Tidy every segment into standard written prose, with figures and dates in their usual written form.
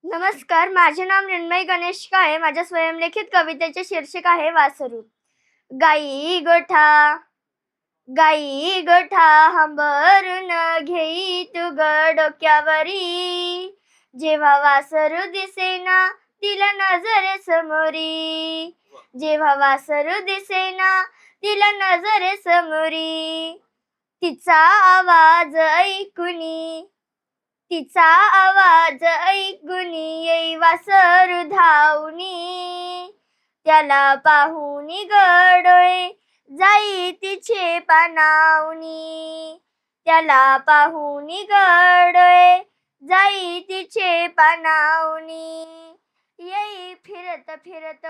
नमस्कार, माझे नाव मृण्मयी गणेश काळे. माझ्या स्वयंलिखित कवितेचे शीर्षक आहे वासरू. गाई गोठा गाई गोठा हंबरून घेई तू ग डोक्यावरी. जेव्हा वासरू दिसेना तिला नजरे समोरी. जेव्हा वासरू दिसेना तिला नजरे समोरी. तिचा आवाज ऐकुनी तिचा आवाज ऐकुनी येई वासरू धावनी. त्याला पाहुनी गडोळे जाई तिचे पानावनी. त्याला पाहुनी गडोळे जाई तिचे पानावनी. येई फिरत फिरत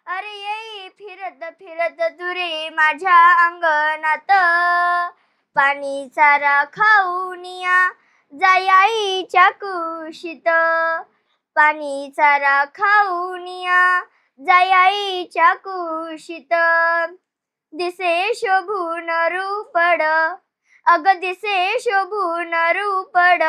येई फिरत फिरत दुरे माझ्या अंगणात. पाणी चारा खाऊनिया जाई आईच्या कुशीत. पाणी चारा खाऊनिया जाई आईच्या कुशीत. दिसे शोभून रूपड अग दिसे शोभून रूपड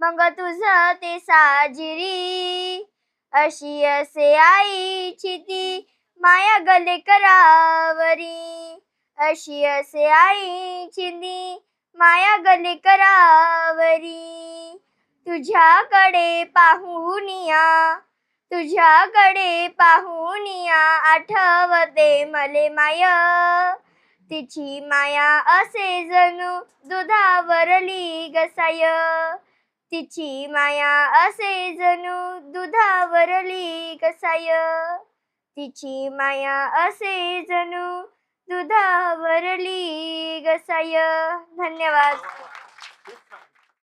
मग तुझं ते साजिरी. अशी असे आईची ती माया गले करावरी. अशी असे आईची ती माया गले करावरी. तुझ्याकडे पाहुनिया आठवते मले माय. तिची माया असे जणू दुधावरली गसाय. तिची माया असे जणू दुधावरली गसाय. तिची माया असे जणू दुधावरली गसाय. धन्यवाद.